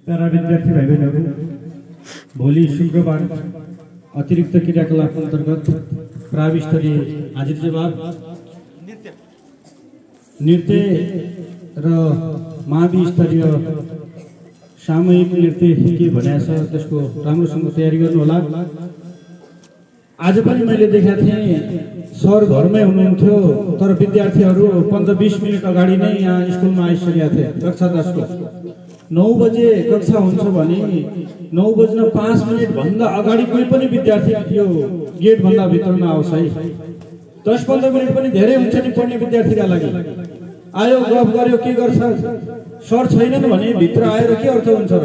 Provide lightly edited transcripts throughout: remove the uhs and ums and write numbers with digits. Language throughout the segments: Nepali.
प्यारा विद्यार्थी भाइ बहिनीहरू, भोलि शुक्रबार अतिरिक्त क्रियाकलाप अन्तर्गत प्रावि स्तरीय हाजिर जवाब नृत्य र मावि स्तरीय सामूहिक नृत्य के भनेको छ त्यसको राम्रोसँग तयारी गर्नु होला। आज पनि मैले देखेको थिएँ सर घरमै हुनुहुन्थ्यो तर विद्यार्थीहरू 15-20 मिनट अगाडि नै यहाँ स्कुलमा आइसकेका थिए। कक्षा 10 को 9 बजे कक्षा हुन्छ भने 9 बज्न 5 मिनट भन्दा अगाडि कोही पनि विद्यार्थी यो गेट भन्दा भित्र नआओस् है। 10-15 मिनट पनि धेरै हुन्छ नि पढ्ने विद्यार्थीका लागि। आयो गफ गर्यो के गर्छ, सर छैनन् भने भित्र आएर के अर्थ हुन्छ र?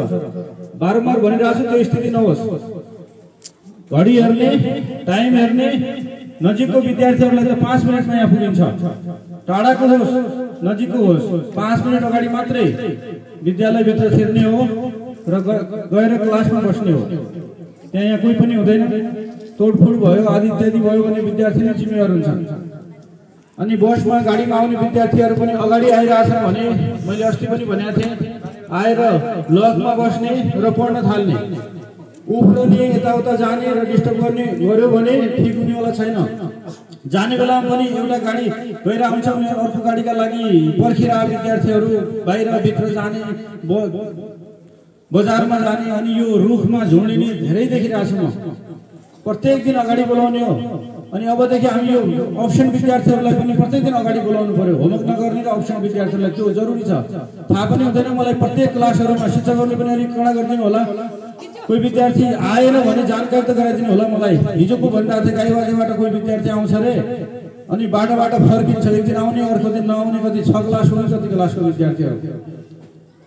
बारम्बार भनिरहेको छु त्यो स्थिति नहोस्। घडी हेर्ने, टाइम हेर्ने, नजिकको विद्यार्थीहरूलाई त 5 मिनटमा यहाँ पुगिन्छ। टाढाको होस् नजिकको होस् 5 मिनट अगाडि मात्रै विद्यालय भित्र छिर्ने हो र गएर क्लासमा बस्ने हो। त्यहाँ यहाँ कोही पनि हुँदैन। तोडफोड भयो आदि इत्यादि भयो भने विद्यार्थी नै जिम्मेवार हुन्छन्। अनि बसमा गाडीमा आउने विद्यार्थीहरू पनि अगाडि आइरहेछन् भने मैले अस्ति पनि भनेको थिएँ आएर लगमा बस्ने र पढ्न थाल्ने। उफ्रने यताउता जाने र डिस्टर्ब गर्ने गर्यो भने ठिक हुनेवाला छैन। जाने बेलामा पनि एउटा गाडी गएर आउँछ भने अर्को गाडीका लागि पर्खिरहेका विद्यार्थीहरू बाहिर भित्र जाने, बजारमा जाने अनि यो रुखमा झुन्डिने धेरै देखिरहेको छु म। प्रत्येक दिन अगाडि बोलाउने हो। अनि अबदेखि हामी यो अप्सन विद्यार्थीहरूलाई पनि प्रत्येक दिन अगाडि बोलाउनु पर्यो। होमवर्क नगर्ने र अप्सन विद्यार्थीहरूलाई त्यो जरुरी छ। थाहा पनि हुँदैन मलाई प्रत्येक क्लासहरूमा शिक्षकहरूले पनि अलिक कडा गरिदिनु होला। कोही विद्यार्थी आएन भने जानकारी त गराइदिनु होला मलाई। हिजोको भनिरहेको थिएँ गाईबाटोबाट कोही विद्यार्थी आउँछ रे अनि बाटोबाट फर्किन्छ। एक दिन आउने अर्को दिन नआउने, कति 6 क्लास हुने कति क्लासको विद्यार्थीहरू।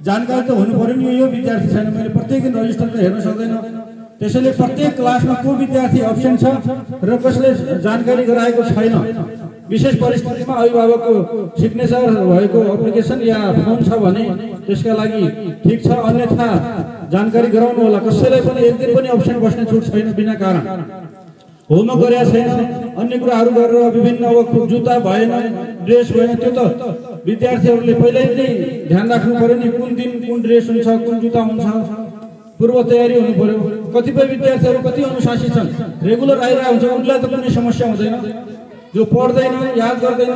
जानकारी त हुनु पर्यो नि। यो विद्यार्थी छैन मैले प्रत्येक दिन रजिस्टर त हेर्न सक्दैन। त्यसैले प्रत्येक क्लासमा को विद्यार्थी अब्सेन्ट छ र कसले जानकारी गराएको छैन, विशेष परिस्थितिमा अभिभावकको सिग्नेचर भएको एप्लिकेसन या फर्म छ भने त्यसका लागि ठिक छ। अन्यथा जानकारी गराउनु होला। कसैलाई पनि एक दिन पनि अब्सेन्ट बस्ने छुट छैन बिना कारण। होमवर्क गरेका छैन, अन्य कुराहरू गरेर विभिन्न अब जुत्ता भएन, ड्रेस भएन, त्यो त विद्यार्थीहरूले पहिल्यै नै ध्यान राख्नु पर्यो नि। कुन दिन कुन ड्रेस हुन्छ, कुन जुत्ता हुन्छ, पूर्व तयारी हुनु पर्यो। कतिपय विद्यार्थीहरू कति अनुशासित छन्, रेगुलर आइरहेको हुन्छ, उनलाई त कुनै समस्या हुँदैन। जो पढ्दैन, याद गर्दैन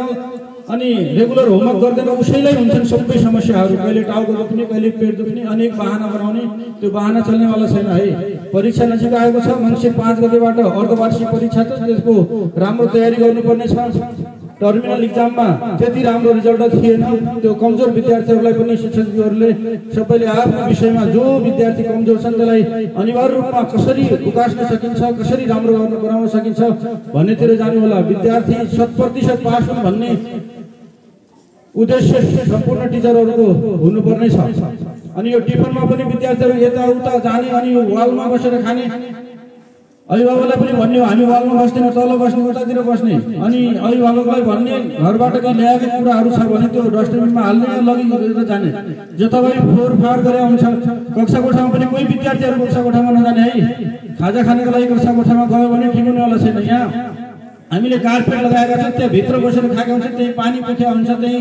अनि रेगुलर होमवर्क गर्दैन उसैलाई हुन्छन् सबै समस्याहरू। कहिले टाउको दुख्ने, कहिले पेट दुख्ने, अनेक बहाना बनाउने। त्यो बहाना चल्नेवाला छैन है। परीक्षा नजिक आएको छ। मङ्सिर 5 गतेबाट अर्धवार्षिक परीक्षा छ, त्यसको राम्रो तयारी गर्नुपर्ने छ। टर्मिनल इक्जाममा त्यति राम्रो रिजल्ट थिएन। त्यो कमजोर विद्यार्थीहरूलाई पनि शिक्षकहरूले सबैले आफ्नो विषयमा जो विद्यार्थी कमजोर छन् त्यसलाई अनिवार्य रूपमा कसरी उकास्न सकिन्छ, कसरी राम्रो बनाउन सकिन्छ भन्नेतिर जानु होला। विद्यार्थी 100% पास हुन् भन्ने उद्देश्य सम्पूर्ण टिचरहरूको हुनुपर्ने छ। अनि यो टिफिनमा पनि विद्यार्थीहरू यताउता जाने अनि यो वालमा बसेर खाने। अभिभावकलाई पनि भन्ने हो हामी वालमा बस्दैनौँ, तल बस्ने, उतातिर बस्ने। अनि अभिभावकलाई भन्ने घरबाट कहीँ ल्याएको कुराहरू छ भने त्यो डस्टबिनमा हाल्ने या लगिदिएर जाने। जताभावी फोहोरफार गरे आउँछ। कक्षा कोठामा पनि कोही विद्यार्थीहरू कक्षा कोठामा नजाने है। खाजा खानेको लागि कक्षा कोठामा गयो भने ठिक हुनेवाला छैन। यहाँ हामीले कार्पेट लगाएका छौँ, त्यहाँ भित्र बसेर खाएका हुन्छ, त्यही पानी पुख्या हुन्छ, त्यही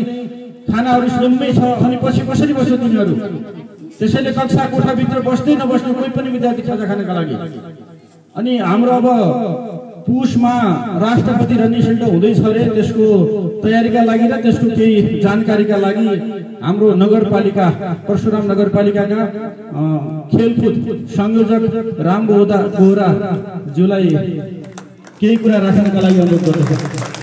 खानाहरू सुम्मै छ। अनि पछि कसरी बस्यो तिनीहरू? त्यसैले कक्षा कोठाभित्र बस्दै नबस्ने कोही पनि विद्यार्थी खाजा खानेका लागि। अनि हाम्रो अब पुसमा राष्ट्रपति रनिङ सेन्टर हुँदैछ अरे, त्यसको तयारीका लागि र त्यसको केही जानकारीका लागि हाम्रो नगरपालिका परशुराम नगरपालिकाका खेलकुद संयोजक रामबोहरा ज्यूलाई केही कुरा राख्नका लागि अनुरोध गर्दछु।